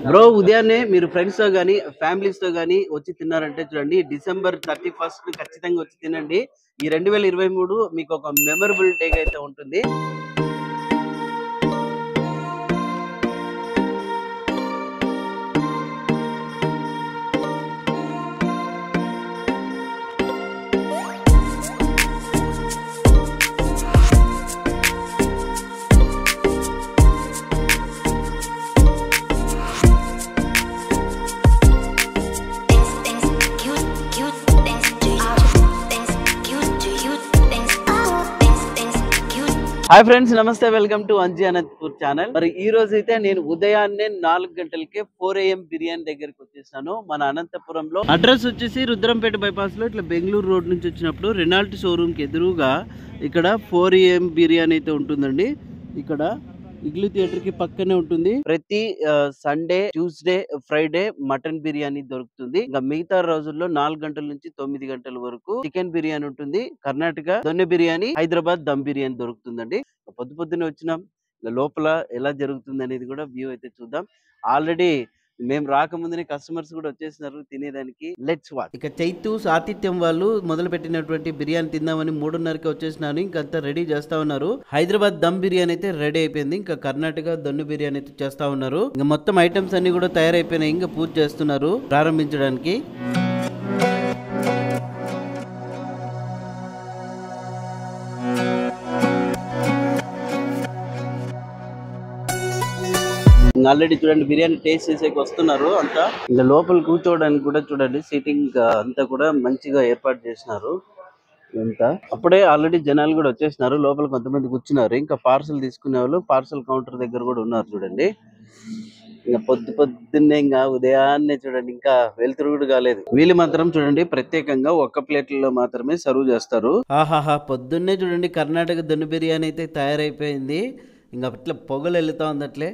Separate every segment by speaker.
Speaker 1: Bro ఉదయాన్నే మీరు friends తో గానీ ఫ్యామిలీస్ తో గానీ వచ్చి తిన్నారంటే చూడండి డిసెంబర్ 31st ఖచ్చితంగా వచ్చి తినండి. ఈ 2023 మీకు ఒక మెమరబుల్ డే అయితే ఉంటుంది. హాయ్ ఫ్రెండ్స్, నమస్తే, welcome to Anji Anantapur channel. మరి ఈ రోజు అయితే నేను ఉదయాన్నే 4 గంటలకే 4 AM బిర్యానీ దగ్గరికి వచ్చేసాను మన అనంతపురంలో. అడ్రస్ వచ్చేసి రుద్రంపేట బైపాస్ లో ఇట్లా బెంగళూరు రోడ్ నుంచి వచ్చినప్పుడు రెనాల్ట్ షోరూమ్ కి ఎదురుగా ఇక్కడ 4 AM బిర్యానీ అయితే ఉంటుందండి. ఇక్కడ ఇగ్లూ థియేటర్ కి పక్కనే ఉంటుంది. ప్రతి Sunday, Tuesday, Friday mutton biryani దొరుకుతుంది. ఇంకా మిగతా రోజుల్లో 4 గంటల నుంచి 9 గంటల వరకు చికెన్ బిర్యానీ ఉంటుంది. కర్ణాటక దొన్నె బిర్యానీ, హైదరాబాద్ దమ్ బిర్యానీ దొరుకుతుందండి. పొద్దు పొద్దునే వచ్చినాం. లోపల ఎలా జరుగుతుంది అనేది కూడా వ్యూ అయితే చూద్దాం. ఆల్రెడీ మేము రాకముందునే కస్టమర్స్ కూడా వచ్చేసినారు తినేదానికి. Let's watch. ఇక చైతు ఆతిథ్యం వాళ్ళు మొదలు పెట్టినటువంటి బిర్యానీ తిందామని 3:30కి వచ్చేసినారు. ఇంకంతా రెడీ చేస్తా ఉన్నారు. హైదరాబాద్ దమ్ బిర్యానీ అయితే రెడీ అయిపోయింది. ఇంకా కర్ణాటక దొన్ను బిర్యానీ అయితే చేస్తా ఉన్నారు. ఇంకా మొత్తం ఐటమ్స్ అన్ని కూడా తయారైపోయినాయి. ఇంకా పూజ చేస్తున్నారు ప్రారంభించడానికి. ఆల్రెడీ చూడండి బిర్యానీ టేస్ట్ చేసేకి వస్తున్నారు అంతా. ఇంకా లోపల కూర్చోవడానికి కూడా చూడండి సీటింగ్ అంతా కూడా మంచిగా ఏర్పాటు చేసినారు. అంతా అప్పుడే ఆల్రెడీ జనాలు కూడా వచ్చేసినారు. లోపల కొంతమంది కూర్చున్నారు. ఇంకా పార్సల్ తీసుకునే వాళ్ళు పార్సల్ కౌంటర్ దగ్గర కూడా ఉన్నారు చూడండి. ఇంకా పొద్దున్నే ఇంకా ఉదయాన్నే చూడండి ఇంకా వెలుతురు కూడా కాలేదు. వీళ్ళు మాత్రం చూడండి ప్రత్యేకంగా ఒక్క ప్లేట్లలో మాత్రమే సర్వ్ చేస్తారు. ఆహాహా, పొద్దున్నే చూడండి కర్ణాటక దొన్ను బిర్యానీ అయితే తయారైపోయింది. ఇంకా అట్లా పొగలు వెళ్తా ఉంది అట్లే.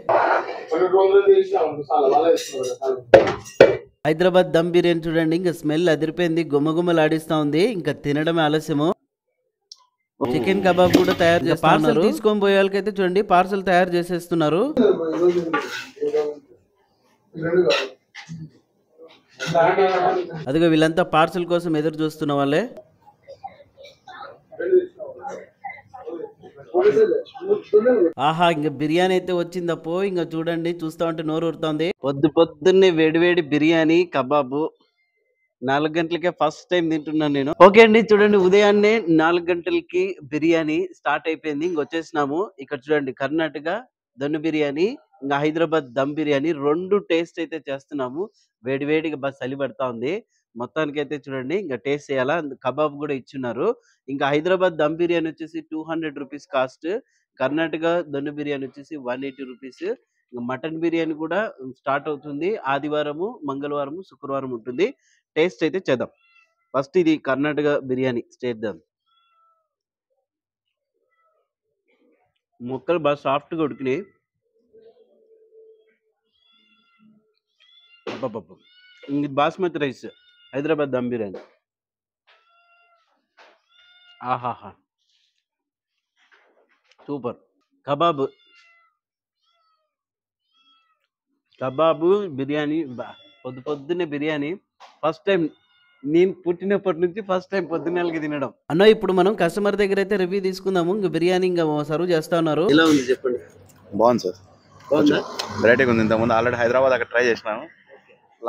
Speaker 1: హైదరాబాద్ దమ్ బిర్యానీ చూడండి ఇంకా స్మెల్ అదిరిపోయింది, గుమ్మగుమ్మలు ఆడిస్తా ఉంది. ఇంకా తినడమే ఆలస్యము. చికెన్ కబాబ్ కూడా తయారు చేస్తారు. పార్సల్ తీసుకొని పోయే వాళ్ళకైతే చూడండి పార్సల్ తయారు చేసేస్తున్నారు. అదిగో వీళ్ళంతా పార్సల్ కోసం ఎదురు చూస్తున్న వాళ్ళే. ఆహా, ఇంకా బిర్యానీ అయితే వచ్చిందప్పో. ఇంకా చూడండి చూస్తా ఉంటే నోరు ఊరుతోంది. పొద్దున్నే వేడివేడి బిర్యానీ కబాబు 4 గంటలకే ఫస్ట్ టైం తింటున్నాను నేను. ఓకే అండి, చూడండి ఉదయాన్నే 4 గంటలకి బిర్యానీ స్టార్ట్ అయిపోయింది. ఇంకొచ్చేసినాము. ఇక్కడ చూడండి కర్ణాటక దొన్ను బిర్యానీ, ఇంకా హైదరాబాద్ దమ్ బిర్యానీ 2 టేస్ట్ అయితే చేస్తున్నాము. వేడివేడిగా బస్ చలి పడతా ఉంది. మొత్తానికి అయితే చూడండి ఇంకా టేస్ట్ చేయాలా. కబాబ్ కూడా ఇచ్చున్నారు. ఇంకా హైదరాబాద్ దమ్ బిర్యానీ వచ్చేసి 200 రూపీస్ కాస్ట్. కర్ణాటక దొన్ను బిర్యానీ వచ్చేసి 180 రూపీస్. ఇంకా మటన్ బిర్యానీ కూడా స్టార్ట్ అవుతుంది. ఆదివారము, మంగళవారము, శుక్రవారం ఉంటుంది. టేస్ట్ అయితే చేద్దాం. ఫస్ట్ ఇది కర్ణాటక బిర్యానీ చేద్దాం. ముక్కలు బాగా సాఫ్ట్గా ఉడికినాయి. ఇది బాస్మతి రైస్, హైదరాబాద్ దమ్ బిర్యానీ. ఆహాహా, సూపర్. కబాబు బిర్యానీ పొద్దున్నే బిర్యానీ ఫస్ట్ టైం. నేను పుట్టినప్పటి నుంచి ఫస్ట్ టైం పొద్దున్నెలకి తినడం. అన్న ఇప్పుడు మనం కస్టమర్ దగ్గర అయితే రివ్యూ తీసుకుందాము. ఇంకా బిర్యానీ ఇంకా సర్వ్ చేస్తా ఉన్నారు. ఎలా ఉంది చెప్పండి.
Speaker 2: బాగుంది సార్, బాగుందా? వెరైటీగా ఉంది. ఇంతకుముందు ఆల్రెడీ హైదరాబాద్ అక్కడ ట్రై చేసినాను.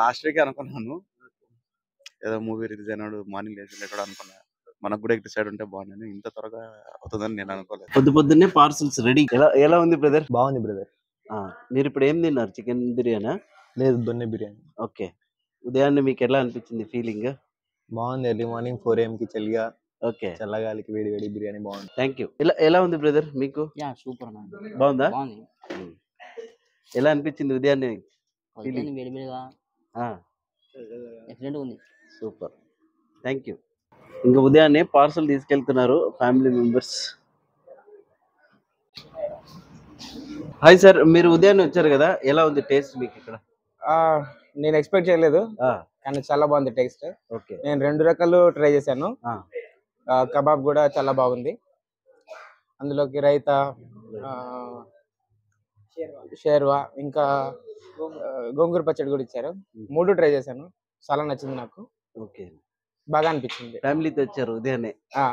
Speaker 2: లాస్ట్ వీక్ అనుకున్నాను ఏదో మూవీ రిలీజ్ అయినాడు మార్నింగ్ లేచి ఎక్కడ అనుకున్నా మనకు కూడా డిసైడ్ ఉంటే బాగుంది. ఇంత త్వరగా అవుతుందని నేను అనుకోలేదు.
Speaker 1: పొద్దున్నే పార్సల్స్ రెడీ. ఎలా ఉంది బ్రదర్?
Speaker 3: బాగుంది బ్రదర్.
Speaker 1: మీరు ఇప్పుడు ఏం తిన్నారు? చికెన్ బిర్యానా?
Speaker 3: లేదు, దొన్నె బిర్యానీ.
Speaker 1: ఓకే. ఉదయాన్నే మీకు ఎలా అనిపించింది ఫీలింగ్?
Speaker 3: బాగుంది. ఎర్లీ మార్నింగ్ 4 AM కి చలిగా,
Speaker 1: ఓకే,
Speaker 3: చల్లగాలికి వేడి వేడి బిర్యానీ బాగుంది.
Speaker 1: Thank you. ఎలా ఉంది బ్రదర్ మీకు?
Speaker 4: సూపర్
Speaker 1: బాగుందా?
Speaker 4: బాగుంది.
Speaker 1: ఎలా అనిపించింది ఉదయాన్నే
Speaker 4: వేడి వేడిగా ఎక్సలెంట్ ఉంది.
Speaker 1: Super, thank you. ఇంకా ఉదయాన్నే పార్సల్ తీసుకెళ్తున్నారు ఫ్యామిలీ మెంబర్స్. హాయ్ సార్, మీరు ఉదయాన్నే వచ్చారు కదా, ఎలా ఉంది టేస్ట్ మీకు ఇక్కడ?
Speaker 5: నేను ఎక్స్పెక్ట్ చేయలేదు, కానీ చాలా బాగుంది టేస్ట్.
Speaker 1: ఓకే,
Speaker 5: నేను 2 రకాలు ట్రై చేశాను. కబాబ్ కూడా చాలా బాగుంది. అందులోకి రైతా, షేర్వా, ఇంకా గోంగూర పచ్చడి కూడా ఇచ్చారు. 3 ట్రై చేశాను. చాలా నచ్చింది నాకు.
Speaker 1: ఓకే,
Speaker 5: బాగా అనిపించింది.
Speaker 1: ఫ్యామిలీతో వచ్చారు ఉదయాన్నే.
Speaker 5: ఆ,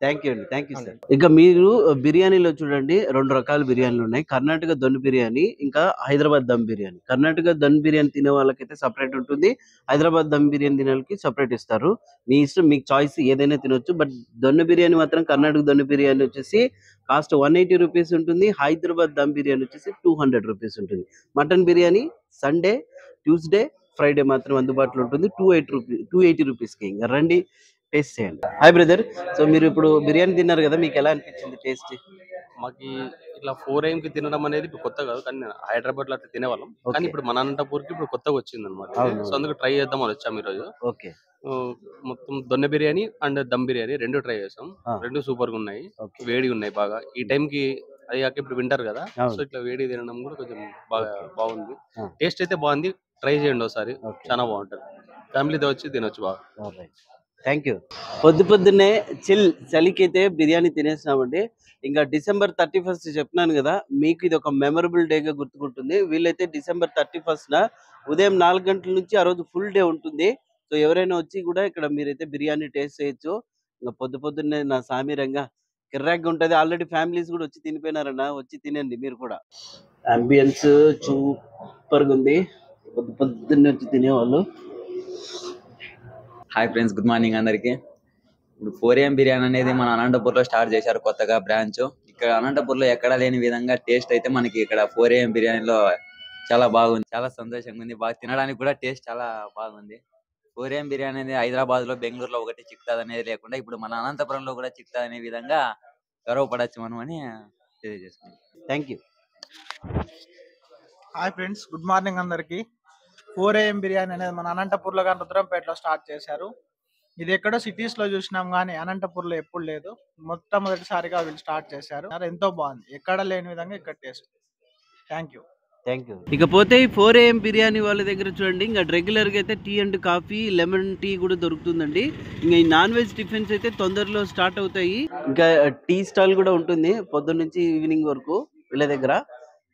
Speaker 1: థ్యాంక్ యూ అండి, థ్యాంక్ యూ సార్. ఇక మీరు బిర్యానీలో చూడండి 2 రకాల బిర్యానీలు ఉన్నాయి. కర్ణాటక దమ్ బిర్యానీ, ఇంకా హైదరాబాద్ దమ్ బిర్యానీ. కర్ణాటక దమ్ బిర్యానీ తినే వాళ్ళకైతే సపరేట్ ఉంటుంది, హైదరాబాద్ దమ్ బిర్యానీ తినే వాళ్ళకి సపరేట్ ఇస్తారు. మీ ఇష్టం, మీకు చాయిస్ ఏదైనా తినొచ్చు. బట్ దొన్ను బిర్యానీ మాత్రం, కర్ణాటక దొన్ను బిర్యానీ వచ్చేసి కాస్ట్ 180 రూపీస్ ఉంటుంది. హైదరాబాద్ దమ్ బిర్యానీ వచ్చేసి 200 రూపీస్ ఉంటుంది. Mutton biryani Sunday, Tuesday, Friday మాత్రం అందుబాటులో ఉంటుంది. 280 రూపీస్కి. ఇంకా రండి, టేస్ట్ చేయండి. హాయ్ బ్రదర్, సో మీరు ఇప్పుడు బిర్యానీ తిన్నారు కదా, మీకు ఎలా అనిపించింది టేస్ట్?
Speaker 4: మాకి ఇట్లా 4 AM కి తినడం అనేది ఇప్పుడు కొత్త కాదు, కానీ హైదరాబాద్ లో అట్లా తినేవాళ్ళం. కానీ ఇప్పుడు మన అనంతపూర్కి ఇప్పుడు కొత్తగా వచ్చింది అనమాట.
Speaker 1: అవును.
Speaker 4: సో అందుకు ట్రై చేద్దామని వచ్చాము ఈరోజు.
Speaker 1: ఓకే,
Speaker 4: మొత్తం దొన్నె బిర్యానీ అండ్ దమ్ బిర్యానీ 2 ట్రై చేసాం. 2 సూపర్ గా ఉన్నాయి,
Speaker 1: ఓకే.
Speaker 4: వేడిగా ఉన్నాయి బాగా. ఈ టైం కి అది కాక ఇప్పుడు వింటర్ కదా,
Speaker 1: అవును.
Speaker 4: సో ఇట్లా వేడి తినడం కూడా కొంచెం బాగా బాగుంది.
Speaker 1: ఆ.
Speaker 4: టేస్ట్ అయితే బాగుంది, ట్రై చేయండి ఒకసారి,
Speaker 1: ఓకే.
Speaker 4: చాలా బాగుంటది. ఫ్యామిలీతో వచ్చి తినొచ్చు బాగా.
Speaker 1: Thank you. పొద్దున్నే చలికైతే బిర్యానీ తినేసినామండి. ఇంకా December 31 చెప్పినాను కదా, మీకు ఇది ఒక మెమరబుల్ డేగా గుర్తుకుంటుంది. వీళ్ళైతే December 31 ఉదయం 4 గంటల నుంచి ఆ రోజు ఫుల్ డే ఉంటుంది. సో ఎవరైనా వచ్చి కూడా ఇక్కడ మీరైతే బిర్యానీ టేస్ట్ చేయొచ్చు. ఇంకా పొద్దున్నే నా సామీరంగా కిర్రాక్గా ఉంటుంది. ఆల్రెడీ ఫ్యామిలీస్ కూడా వచ్చి తినిపోయినారన్న, వచ్చి తినండి మీరు కూడా. అంబియన్స్ సూపర్గా ఉంది, పొద్దున్నే వచ్చి తినేవాళ్ళు.
Speaker 6: హాయ్ ఫ్రెండ్స్, గుడ్ మార్నింగ్ అందరికి. ఇప్పుడు 4 AM బిర్యానీ అనేది మన అనంతపూర్లో స్టార్ట్ చేశారు కొత్తగా బ్రాంచ్. ఇక్కడ అనంతపూర్లో ఎక్కడా లేని విధంగా టేస్ట్ అయితే మనకి ఇక్కడ 4 AM బిర్యానీలో చాలా బాగుంది. చాలా సంతోషంగా ఉంది, బాగా తినడానికి కూడా టేస్ట్ చాలా బాగుంది. 4 AM బిర్యానీ అనేది హైదరాబాద్ లో, బెంగళూరులో ఒకటి చిక్కుతుంది అనేది లేకుండా ఇప్పుడు మన అనంతపురంలో కూడా చిక్కుతుంది అనే విధంగా గర్వపడచ్చు మనం అని తెలియజేసుకుంటాం.
Speaker 1: Thank you.
Speaker 7: Hi friends, good morning అందరికి. 4 AM బిర్యానీ అనేది మన అనంతపూర్లో కానీ రుద్రంపేటలో స్టార్ట్ చేశారు. ఇది ఎక్కడో సిటీస్ లో చూసినాం కానీ అనంతపూర్లో ఎప్పుడు లేదు. మొట్టమొదటిసారిగా వీళ్ళు స్టార్ట్ చేశారు. ఎంతో బాగుంది, ఎక్కడ లేని విధంగా ఇక్కడ టేస్ట్. Thank you.
Speaker 1: ఇకపోతే ఈ 4 AM బిర్యానీ వాళ్ళ దగ్గర చూడండి, ఇంకా రెగ్యులర్ గా అయితే tea and coffee, lemon tea కూడా దొరుకుతుందండి. ఇంకా ఈ నాన్ వెజ్ టిఫిన్స్ అయితే తొందరలో స్టార్ట్ అవుతాయి. ఇంకా టీ స్టాల్ కూడా ఉంటుంది పొద్దున్న నుంచి ఈవినింగ్ వరకు వీళ్ళ దగ్గర.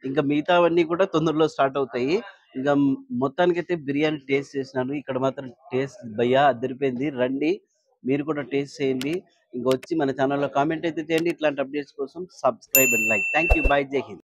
Speaker 1: ఇంకా మిగతావన్నీ కూడా తొందరలో స్టార్ట్ అవుతాయి. ఇంకా మొత్తానికైతే బిర్యానీ టేస్ట్ చేసినాను. ఇక్కడ మాత్రం టేస్ట్ భయ్యా అదిరిపోయింది. రండి మీరు కూడా టేస్ట్ చేయండి. ఇంకా వచ్చి మన ఛానల్లో కామెంట్ అయితే చేయండి. ఇట్లాంటి అప్డేట్స్ కోసం subscribe and like. Thank you, by, జై హింద్.